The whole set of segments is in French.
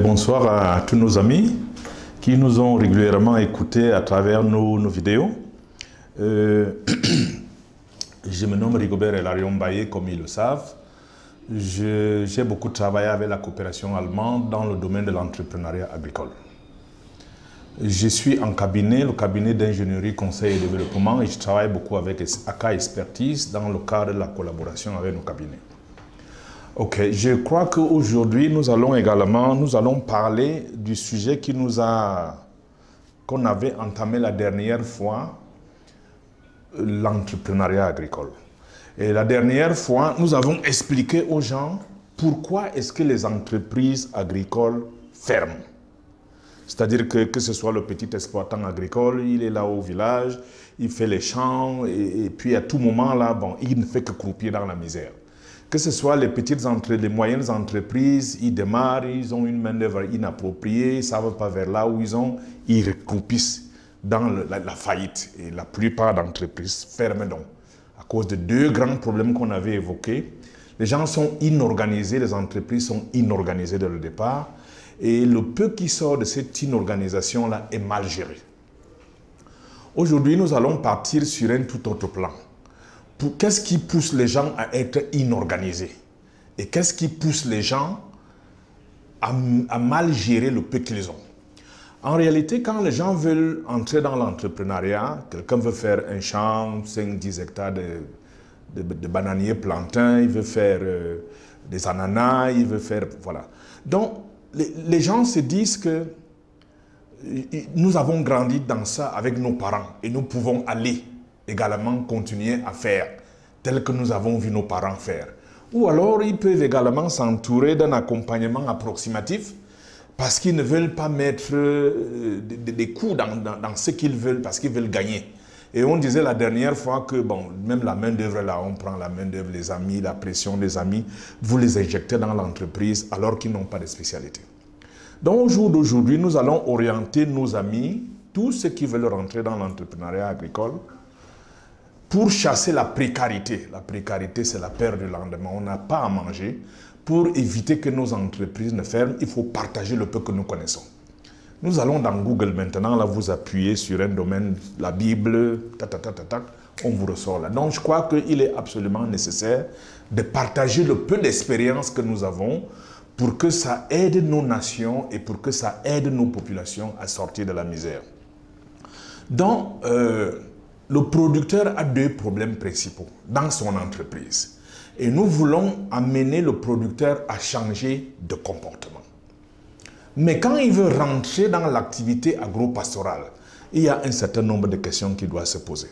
Bonsoir à tous nos amis qui nous ont régulièrement écoutés à travers nos vidéos. Je me nomme Rigobert Elarion Baye, comme ils le savent. J'ai beaucoup travaillé avec la coopération allemande dans le domaine de l'entrepreneuriat agricole. Je suis en cabinet, le cabinet d'ingénierie, conseil et développement, et je travaille beaucoup avec ACA Expertise dans le cadre de la collaboration avec nos cabinets. Ok, je crois qu'aujourd'hui, nous allons parler du sujet qu'on avait entamé la dernière fois, l'entrepreneuriat agricole. Et la dernière fois, nous avons expliqué aux gens pourquoi est-ce que les entreprises agricoles ferment. C'est-à-dire que ce soit le petit exploitant agricole, il est là au village, il fait les champs, et puis à tout moment, là, bon, il ne fait que croupir dans la misère. Que ce soit les moyennes entreprises, ils démarrent, ils ont une main-d'œuvre inappropriée, ils ne savent pas vers là où ils recroupissent dans la faillite. Et la plupart d'entreprises ferment donc, à cause de deux grands problèmes qu'on avait évoqués. Les gens sont inorganisés, les entreprises sont inorganisées dès le départ, et le peu qui sort de cette inorganisation-là est mal géré. Aujourd'hui, nous allons partir sur un tout autre plan. Qu'est-ce qui pousse les gens à être inorganisés? Et qu'est-ce qui pousse les gens à mal gérer le peu qu'ils ont? En réalité, quand les gens veulent entrer dans l'entrepreneuriat, quelqu'un veut faire un champ, 5-10 hectares de bananiers plantains, il veut faire des ananas, il veut faire... Voilà. Donc, les gens se disent que nous avons grandi dans ça avec nos parents et nous pouvons aller également continuer à faire tel que nous avons vu nos parents faire. Ou alors, ils peuvent également s'entourer d'un accompagnement approximatif parce qu'ils ne veulent pas mettre des coûts dans ce qu'ils veulent, parce qu'ils veulent gagner. Et on disait la dernière fois que, bon, même la main-d'œuvre, là, on prend la main-d'œuvre, les amis, la pression des amis, vous les injectez dans l'entreprise alors qu'ils n'ont pas de spécialité. Donc, au jour d'aujourd'hui, nous allons orienter nos amis, tous ceux qui veulent rentrer dans l'entrepreneuriat agricole, pour chasser la précarité. La précarité, c'est la peur du lendemain. On n'a pas à manger. Pour éviter que nos entreprises ne ferment, il faut partager le peu que nous connaissons. Nous allons dans Google maintenant, là, vous appuyez sur un domaine, la Bible, on vous ressort là. Donc, je crois qu'il est absolument nécessaire de partager le peu d'expérience que nous avons pour que ça aide nos nations et pour que ça aide nos populations à sortir de la misère. Donc, le producteur a deux problèmes principaux dans son entreprise. Et nous voulons amener le producteur à changer de comportement. Mais quand il veut rentrer dans l'activité agro-pastorale, il y a un certain nombre de questions qui doivent se poser.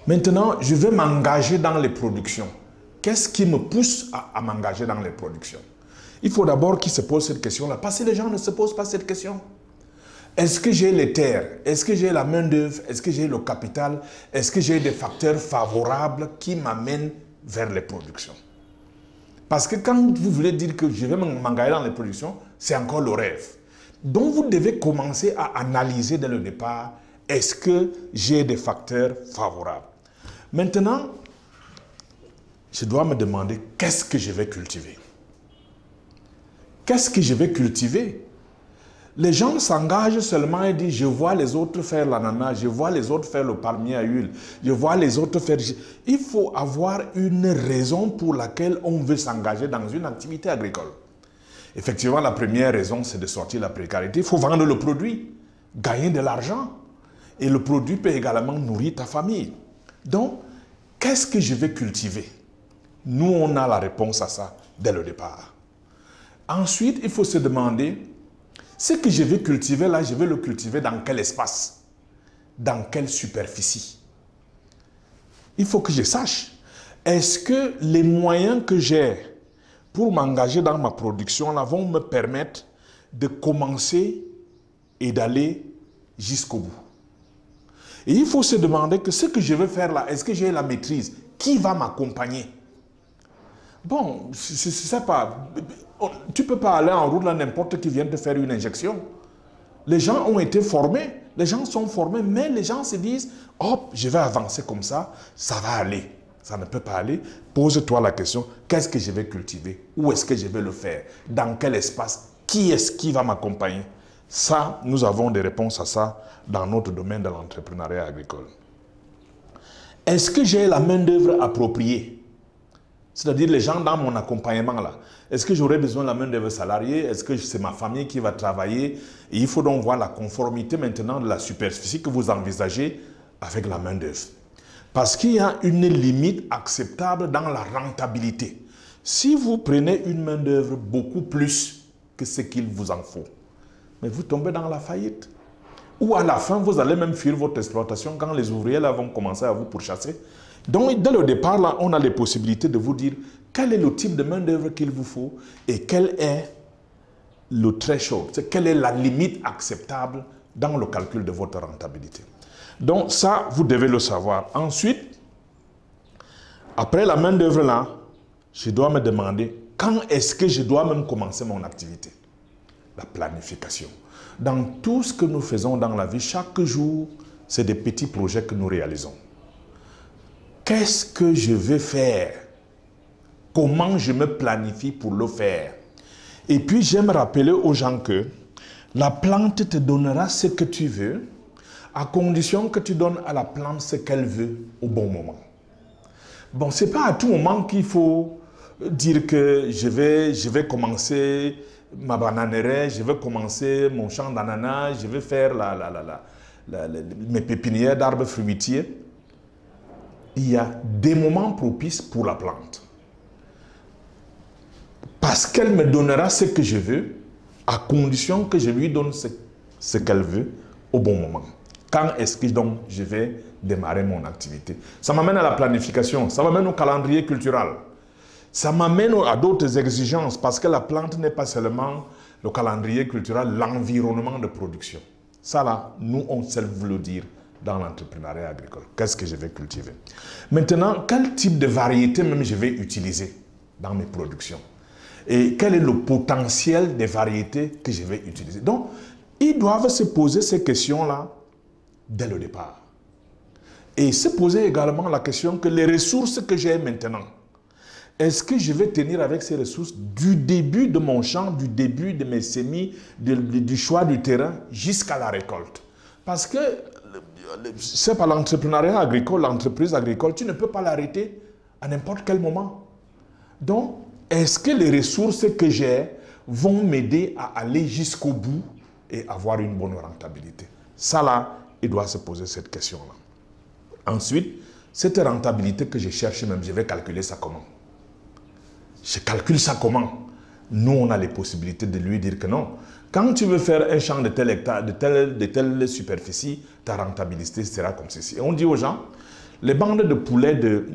Maintenant, je veux m'engager dans les productions. Qu'est-ce qui me pousse à m'engager dans les productions? Il faut d'abord qu'il se pose cette question-là, parce que les gens ne se posent pas cette question. Est-ce que j'ai les terres? Est-ce que j'ai la main-d'œuvre? Est-ce que j'ai le capital? Est-ce que j'ai des facteurs favorables qui m'amènent vers les productions? Parce que quand vous voulez dire que je vais m'engager dans les productions, c'est encore le rêve. Donc vous devez commencer à analyser dès le départ, est-ce que j'ai des facteurs favorables? Maintenant, je dois me demander, qu'est-ce que je vais cultiver? Qu'est-ce que je vais cultiver? Les gens s'engagent seulement et disent, je vois les autres faire l'ananas, je vois les autres faire le palmier à huile, je vois les autres faire... Il faut avoir une raison pour laquelle on veut s'engager dans une activité agricole. Effectivement, la première raison, c'est de sortir de la précarité. Il faut vendre le produit, gagner de l'argent. Et le produit peut également nourrir ta famille. Donc, qu'est-ce que je vais cultiver? Nous, on a la réponse à ça dès le départ. Ensuite, il faut se demander... Ce que je vais cultiver là, je vais le cultiver dans quel espace? Dans quelle superficie? Il faut que je sache. Est-ce que les moyens que j'ai pour m'engager dans ma production là vont me permettre de commencer et d'aller jusqu'au bout? Et il faut se demander que ce que je veux faire là, est-ce que j'ai la maîtrise? Qui va m'accompagner? Bon, je ne sais pas. Tu ne peux pas aller en route là, n'importe qui vient te faire une injection. Les gens ont été formés, les gens sont formés, mais les gens se disent, hop, je vais avancer comme ça va aller. Ça ne peut pas aller. Pose-toi la question, qu'est-ce que je vais cultiver? Où est-ce que je vais le faire? Dans quel espace? Qui est-ce qui va m'accompagner? Ça, nous avons des réponses à ça dans notre domaine de l'entrepreneuriat agricole. Est-ce que j'ai la main-d'œuvre appropriée? C'est-à-dire les gens dans mon accompagnement là. Est-ce que j'aurai besoin de la main-d'œuvre salariée? Est-ce que c'est ma famille qui va travailler? Et il faut donc voir la conformité maintenant de la superficie que vous envisagez avec la main-d'œuvre. Parce qu'il y a une limite acceptable dans la rentabilité. Si vous prenez une main-d'œuvre beaucoup plus que ce qu'il vous en faut, mais vous tombez dans la faillite. Ou à la fin, vous allez même fuir votre exploitation quand les ouvriers là vont commencer à vous pourchasser. Donc, dès le départ, là, on a les possibilités de vous dire quel est le type de main-d'œuvre qu'il vous faut et quel est le threshold, quelle est la limite acceptable dans le calcul de votre rentabilité. Donc, ça, vous devez le savoir. Ensuite, après la main-d'œuvre là, je dois me demander quand est-ce que je dois même commencer mon activité. La planification. Dans tout ce que nous faisons dans la vie, chaque jour, c'est des petits projets que nous réalisons. Qu'est-ce que je vais faire? Comment je me planifie pour le faire? Et puis, j'aime rappeler aux gens que la plante te donnera ce que tu veux, à condition que tu donnes à la plante ce qu'elle veut au bon moment. Bon, ce n'est pas à tout moment qu'il faut dire que je vais commencer ma bananeraie, je vais commencer mon champ d'ananas, je vais faire mes pépinières d'arbres fruitiers. Il y a des moments propices pour la plante. Parce qu'elle me donnera ce que je veux, à condition que je lui donne ce qu'elle veut au bon moment. Quand est-ce que donc je vais démarrer mon activité? Ça m'amène à la planification, ça m'amène au calendrier culturel. Ça m'amène à d'autres exigences parce que la plante n'est pas seulement le calendrier culturel, l'environnement de production. Ça là, nous on sait vous le dire dans l'entrepreneuriat agricole. Qu'est-ce que je vais cultiver? Maintenant, quel type de variété même je vais utiliser dans mes productions? Et quel est le potentiel des variétés que je vais utiliser? Donc, ils doivent se poser ces questions-là dès le départ. Et se poser également la question que les ressources que j'ai maintenant, est-ce que je vais tenir avec ces ressources du début de mon champ, du début de mes semis, du choix du terrain jusqu'à la récolte? Parce que c'est pas l'entrepreneuriat agricole, l'entreprise agricole, tu ne peux pas l'arrêter à n'importe quel moment. Donc, est-ce que les ressources que j'ai vont m'aider à aller jusqu'au bout et avoir une bonne rentabilité? Ça là, il doit se poser cette question-là. Ensuite, cette rentabilité que je cherche même, je vais calculer ça comment? Je calcule ça comment? Nous, on a les possibilités de lui dire que non. Quand tu veux faire un champ de tel hectare, de telle superficie, ta rentabilité sera comme ceci. Et on dit aux gens, les bandes de poulets de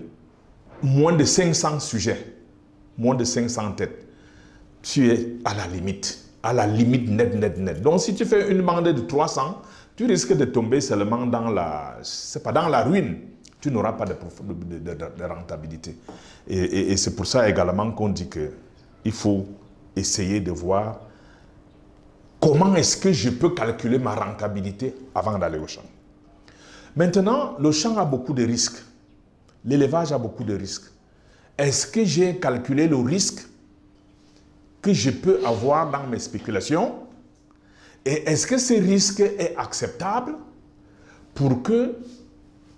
moins de 500 sujets, moins de 500 têtes, tu es à la limite net. Donc si tu fais une bande de 300, tu risques de tomber seulement dans la ruine. Tu n'auras pas de rentabilité. Et c'est pour ça également qu'on dit qu'il faut essayer de voir comment est-ce que je peux calculer ma rentabilité avant d'aller au champ. Maintenant, le champ a beaucoup de risques. L'élevage a beaucoup de risques. Est-ce que j'ai calculé le risque que je peux avoir dans mes spéculations? Et est-ce que ce risque est acceptable pour que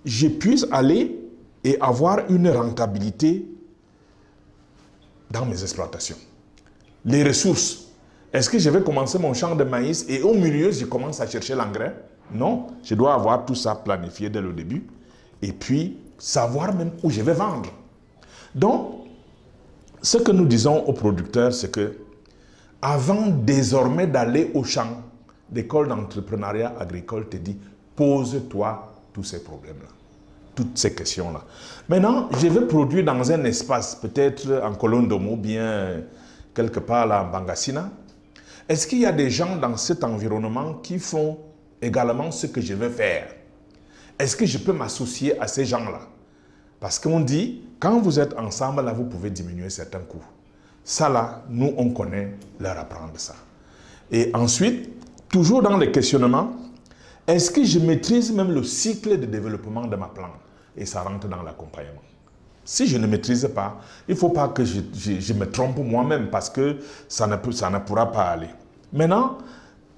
je puisse aller et avoir une rentabilité dans mes exploitations? Les ressources. Est-ce que je vais commencer mon champ de maïs et au milieu, je commence à chercher l'engrais? Non, je dois avoir tout ça planifié dès le début et puis savoir même où je vais vendre. Donc, ce que nous disons aux producteurs, c'est que avant désormais d'aller au champ, l'école d'entrepreneuriat agricole te dit, pose-toi tous ces problèmes-là, toutes ces questions-là. Maintenant, je vais produire dans un espace, peut-être en Colondomo, bien quelque part là en Bangassina. Est-ce qu'il y a des gens dans cet environnement qui font également ce que je veux faire? Est-ce que je peux m'associer à ces gens-là? Parce qu'on dit, quand vous êtes ensemble, là, vous pouvez diminuer certains coûts. Ça, là, nous, on connaît leur apprendre ça. Et ensuite, toujours dans les questionnements, est-ce que je maîtrise même le cycle de développement de ma plante? Et ça rentre dans l'accompagnement. Si je ne maîtrise pas, il ne faut pas que je me trompe moi-même parce que ça ne pourra pas aller. Maintenant,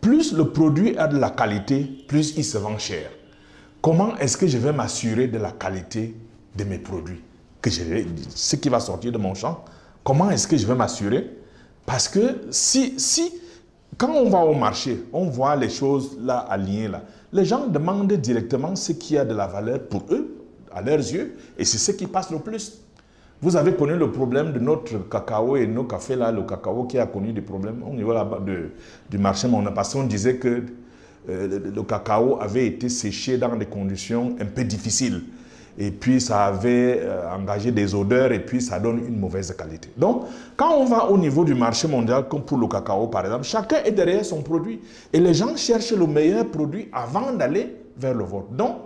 plus le produit a de la qualité, plus il se vend cher. Comment est-ce que je vais m'assurer de la qualité de mes produits? Ce qui va sortir de mon champ, comment est-ce que je vais m'assurer? Parce que quand on va au marché, on voit les choses là alignées là, les gens demandent directement ce qui a de la valeur pour eux, à leurs yeux, et c'est ce qui passe le plus. Vous avez connu le problème de notre cacao et nos cafés là, le cacao qui a connu des problèmes au niveau là-bas du marché, parce qu'on disait que le cacao avait été séché dans des conditions un peu difficiles. Et puis ça avait engagé des odeurs et puis ça donne une mauvaise qualité. Donc, quand on va au niveau du marché mondial, comme pour le cacao par exemple, chacun est derrière son produit. Et les gens cherchent le meilleur produit avant d'aller vers le vôtre. Donc,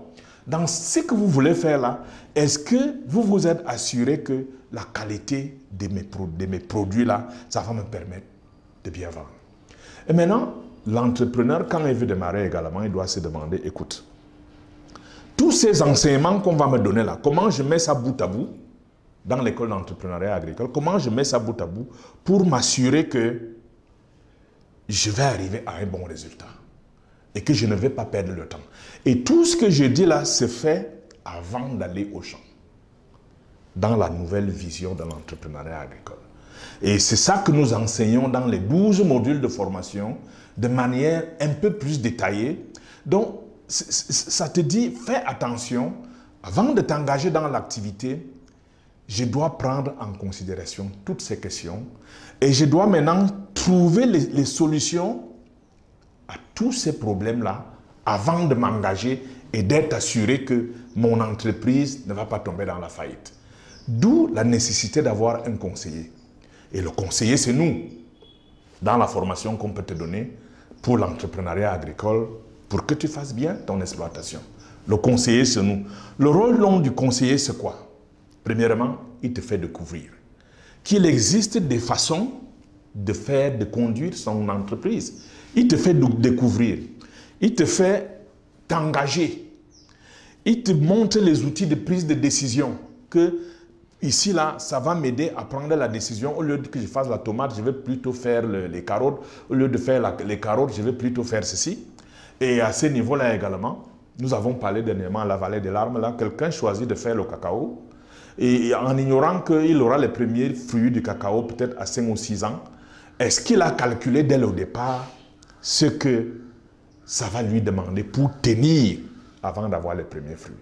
dans ce que vous voulez faire là, est-ce que vous vous êtes assuré que la qualité de mes produits là, ça va me permettre de bien vendre? Et maintenant, l'entrepreneur, quand il veut démarrer également, il doit se demander, écoute, tous ces enseignements qu'on va me donner là, comment je mets ça bout à bout dans l'école d'entrepreneuriat agricole, comment je mets ça bout à bout pour m'assurer que je vais arriver à un bon résultat et que je ne vais pas perdre le temps. Et tout ce que je dis là se fait avant d'aller au champ, dans la nouvelle vision de l'entrepreneuriat agricole. Et c'est ça que nous enseignons dans les 12 modules de formation de manière un peu plus détaillée. Donc, ça te dit, fais attention, avant de t'engager dans l'activité, je dois prendre en considération toutes ces questions et je dois maintenant trouver les solutions à tous ces problèmes-là avant de m'engager et d'être assuré que mon entreprise ne va pas tomber dans la faillite. D'où la nécessité d'avoir un conseiller. Et le conseiller, c'est nous, dans la formation qu'on peut te donner pour l'entrepreneuriat agricole, pour que tu fasses bien ton exploitation. Le conseiller, c'est nous. Le rôle long du conseiller, c'est quoi? Premièrement, il te fait découvrir qu'il existe des façons de conduire son entreprise. Il te fait découvrir. Il te fait t'engager. Il te montre les outils de prise de décision que ici, là, ça va m'aider à prendre la décision. Au lieu que je fasse la tomate, je vais plutôt faire les carottes. Au lieu de faire les carottes, je vais plutôt faire ceci. Et à ce niveau-là également, nous avons parlé dernièrement à la vallée des larmes, là, quelqu'un choisit de faire le cacao. Et en ignorant qu'il aura les premiers fruits du cacao peut-être à 5 ou 6 ans, est-ce qu'il a calculé dès le départ ce que ça va lui demander pour tenir avant d'avoir les premiers fruits?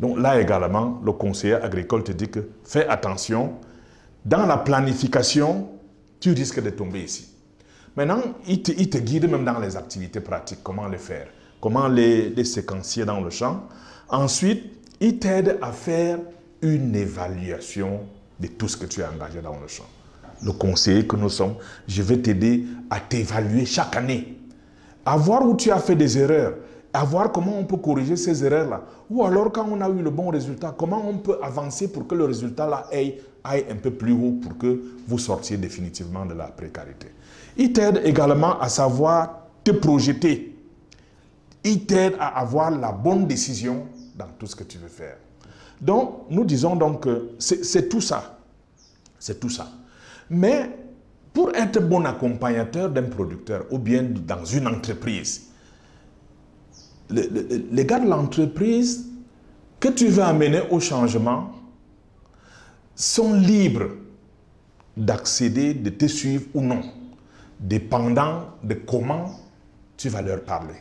Donc là également, le conseiller agricole te dit que fais attention, dans la planification, tu risques de tomber ici. Maintenant, il te guide même dans les activités pratiques, comment les faire, comment les séquencier dans le champ. Ensuite, il t'aide à faire une évaluation de tout ce que tu as engagé dans le champ. Le conseiller que nous sommes, je vais t'aider à t'évaluer chaque année, à voir où tu as fait des erreurs, à voir comment on peut corriger ces erreurs-là. Ou alors, quand on a eu le bon résultat, comment on peut avancer pour que le résultat-là aille un peu plus haut pour que vous sortiez définitivement de la précarité. Il t'aide également à savoir te projeter. Il t'aide à avoir la bonne décision dans tout ce que tu veux faire. Donc, nous disons donc que c'est tout ça. C'est tout ça. Mais pour être bon accompagnateur d'un producteur ou bien dans une entreprise, les gars de l'entreprise que tu veux amener au changement sont libres d'accéder, de te suivre ou non, dépendant de comment tu vas leur parler.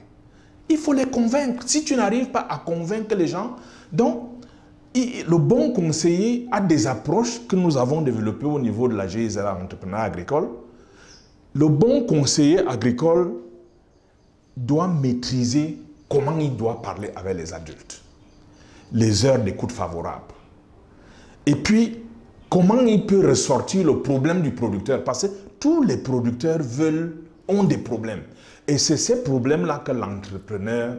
Il faut les convaincre. Si tu n'arrives pas à convaincre les gens, donc le bon conseiller a des approches que nous avons développées au niveau de la GISA Entrepreneur Agricole. Le bon conseiller agricole doit maîtriser comment il doit parler avec les adultes, les heures d'écoute favorables. Et puis, comment il peut ressortir le problème du producteur. Parce que tous les producteurs ont des problèmes. Et c'est ces problèmes-là que l'entrepreneur,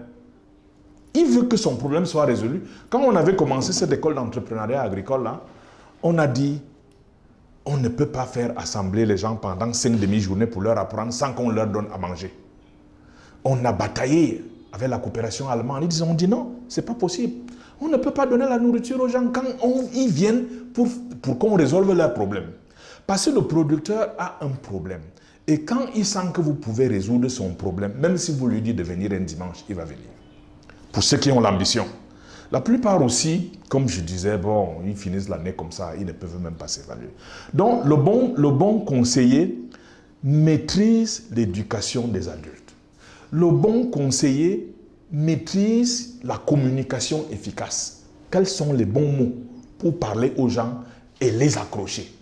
il veut que son problème soit résolu. Quand on avait commencé cette école d'entrepreneuriat agricole, là, on a dit, on ne peut pas faire assembler les gens pendant 5 demi-journées pour leur apprendre sans qu'on leur donne à manger. On a bataillé avec la coopération allemande. Ils ont dit non, ce n'est pas possible. On ne peut pas donner la nourriture aux gens quand ils viennent pour qu'on résolve leurs problèmes. Parce que le producteur a un problème. Et quand il sent que vous pouvez résoudre son problème, même si vous lui dites de venir un dimanche, il va venir. Pour ceux qui ont l'ambition. La plupart aussi, comme je disais, bon, ils finissent l'année comme ça, ils ne peuvent même pas s'évaluer. Donc, le bon conseiller maîtrise l'éducation des adultes. Le bon conseiller maîtrise la communication efficace. Quels sont les bons mots pour parler aux gens et les accrocher?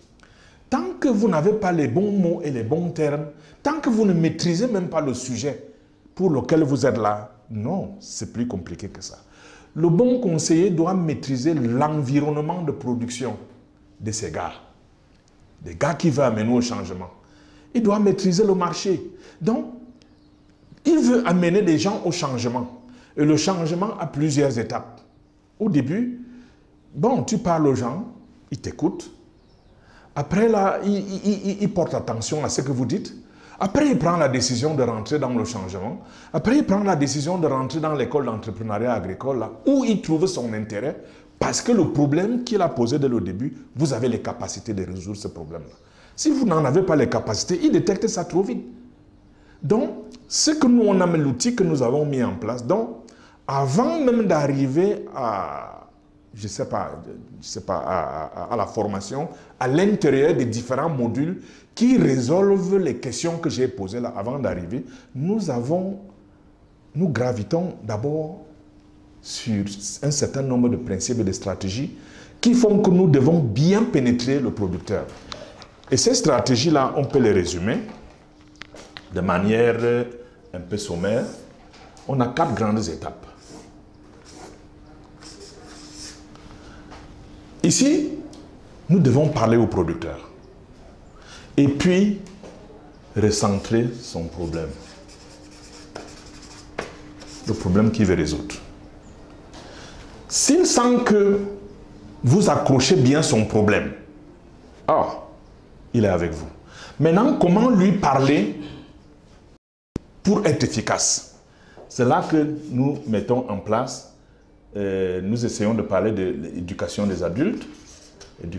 Tant que vous n'avez pas les bons mots et les bons termes, tant que vous ne maîtrisez même pas le sujet pour lequel vous êtes là, non, c'est plus compliqué que ça. Le bon conseiller doit maîtriser l'environnement de production de ces gars. Des gars qui veulent amener au changement. Il doit maîtriser le marché. Donc, il veut amener des gens au changement. Et le changement a plusieurs étapes. Au début, bon, tu parles aux gens, ils t'écoutent. Après, là, il porte attention à ce que vous dites. Après, il prend la décision de rentrer dans le changement. Après, il prend la décision de rentrer dans l'école d'entrepreneuriat agricole, là, où il trouve son intérêt, parce que le problème qu'il a posé dès le début, vous avez les capacités de résoudre ce problème-là. Si vous n'en avez pas les capacités, il détecte ça trop vite. Donc, ce que nous, on a l'outil que nous avons mis en place. Donc, avant même d'arriver à, je sais pas, à la formation, à l'intérieur des différents modules qui résolvent les questions que j'ai posées là avant d'arriver, nous gravitons d'abord sur un certain nombre de principes et de stratégies qui font que nous devons bien pénétrer le producteur. Et ces stratégies-là, on peut les résumer de manière un peu sommaire. On a 4 grandes étapes. Ici, nous devons parler au producteur et puis recentrer son problème. Le problème qu'il veut résoudre. S'il sent que vous accrochez bien son problème, il est avec vous. Maintenant, comment lui parler pour être efficace? C'est là que nous mettons en place, nous essayons de parler de l'éducation des adultes, la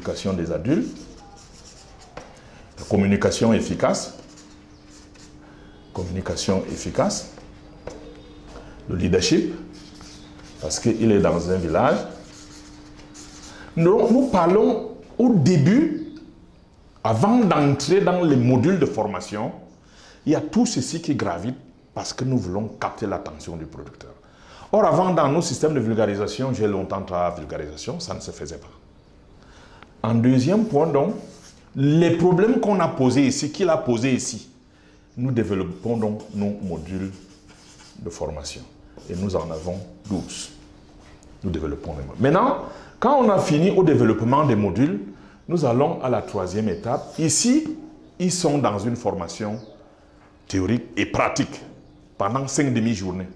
communication efficace, le leadership, parce qu'il est dans un village. Nous parlons au début, avant d'entrer dans les modules de formation, il y a tout ceci qui gravite parce que nous voulons capter l'attention du producteur. Or, avant, dans nos systèmes de vulgarisation, j'ai longtemps travaillé à la vulgarisation, ça ne se faisait pas. En deuxième point, donc, les problèmes qu'on a posés ici, qu'il a posés ici, nous développons donc nos modules de formation. Et nous en avons 12. Nous développons les modules. Maintenant, quand on a fini au développement des modules, nous allons à la 3e étape. Ici, ils sont dans une formation théorique et pratique pendant 5 demi-journées.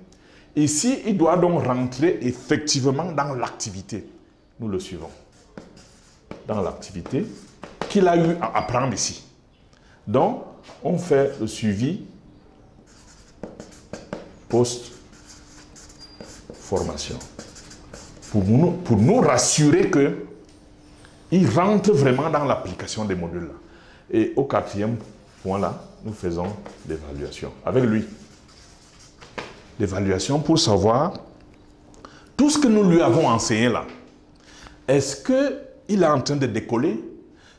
Ici, il doit donc rentrer effectivement dans l'activité. Nous le suivons. Dans l'activité qu'il a eu à apprendre ici. Donc, on fait le suivi post-formation. Pour nous rassurer qu'il rentre vraiment dans l'application des modules là. Et au 4e point là, nous faisons l'évaluation avec lui. L'évaluation pour savoir tout ce que nous lui avons enseigné là. Est-ce qu'il est en train de décoller?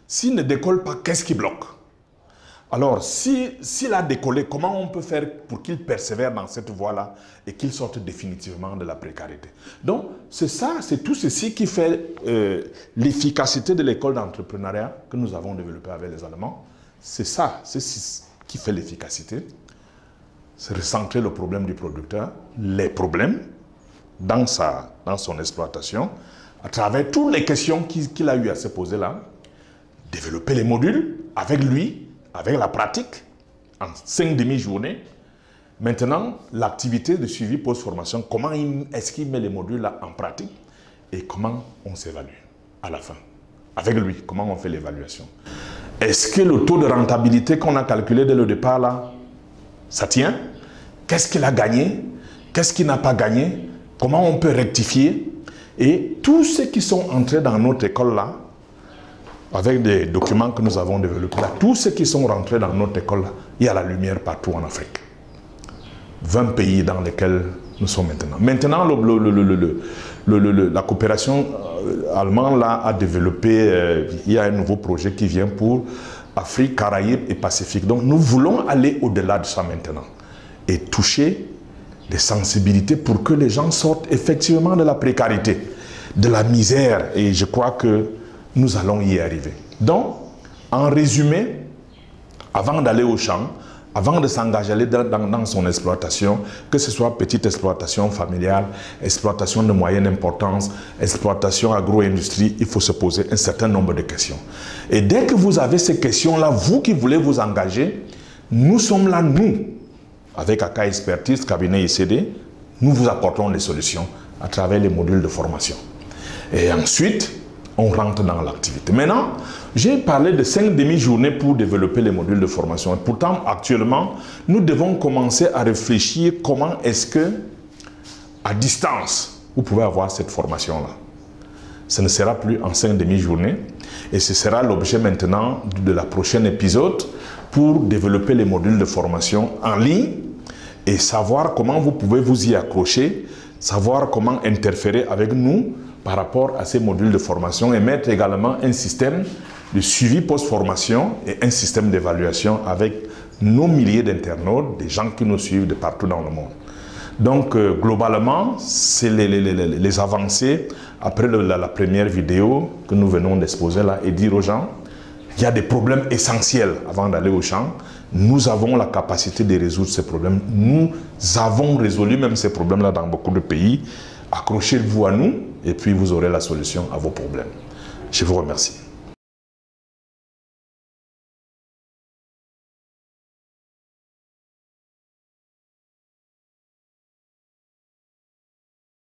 S'il ne décolle pas, qu'est-ce qui bloque? Alors, s'il a décollé, comment on peut faire pour qu'il persévère dans cette voie-là et qu'il sorte définitivement de la précarité? Donc, c'est ça, c'est tout ceci qui fait l'efficacité de l'école d'entrepreneuriat que nous avons développée avec les Allemands. C'est ça, c'est ce qui fait l'efficacité. C'est recentrer le problème du producteur, les problèmes dans son exploitation, à travers toutes les questions qu'il a eu à se poser là, développer les modules avec lui, avec la pratique, en 5 demi-journées. Maintenant, l'activité de suivi post-formation, comment est-ce qu'il met les modules là en pratique et comment on s'évalue à la fin. Avec lui, comment on fait l'évaluation. Est-ce que le taux de rentabilité qu'on a calculé dès le départ là, ça tient? Qu'est-ce qu'il a gagné? Qu'est-ce qu'il n'a pas gagné? Comment on peut rectifier? Et tous ceux qui sont entrés dans notre école là, avec des documents que nous avons développés, là, tous ceux qui sont rentrés dans notre école, là, il y a la lumière partout en Afrique. 20 pays dans lesquels nous sommes maintenant. Maintenant, la coopération allemande là, a développé, il y a un nouveau projet qui vient pour Afrique, Caraïbes et Pacifique. Donc nous voulons aller au-delà de ça maintenant et toucher les sensibilités pour que les gens sortent effectivement de la précarité, de la misère. Et je crois que nous allons y arriver. Donc, en résumé, avant d'aller au champ, avant de s'engager dans son exploitation, que ce soit petite exploitation familiale, exploitation de moyenne importance, exploitation agro-industrie, il faut se poser un certain nombre de questions. Et dès que vous avez ces questions-là, vous qui voulez vous engager, nous sommes là, nous, avec AK Expertise, cabinet ICD, nous vous apportons les solutions à travers les modules de formation. Et ensuite, on rentre dans l'activité. Maintenant, j'ai parlé de 5 demi-journées pour développer les modules de formation. Et pourtant, actuellement, nous devons commencer à réfléchir comment est-ce que, à distance, vous pouvez avoir cette formation-là. Ce ne sera plus en 5 demi-journées. Et ce sera l'objet maintenant de la prochaine épisode pour développer les modules de formation en ligne et savoir comment vous pouvez vous y accrocher, savoir comment interférer avec nous par rapport à ces modules de formation et mettre également un système de suivi post-formation et un système d'évaluation avec nos milliers d'internautes, des gens qui nous suivent de partout dans le monde. Donc, globalement, c'est les avancées après la première vidéo que nous venons d'exposer là et dire aux gens, il y a des problèmes essentiels avant d'aller au champ. Nous avons la capacité de résoudre ces problèmes. Nous avons résolu même ces problèmes-là dans beaucoup de pays. Accrochez-vous à nous et puis vous aurez la solution à vos problèmes. Je vous remercie.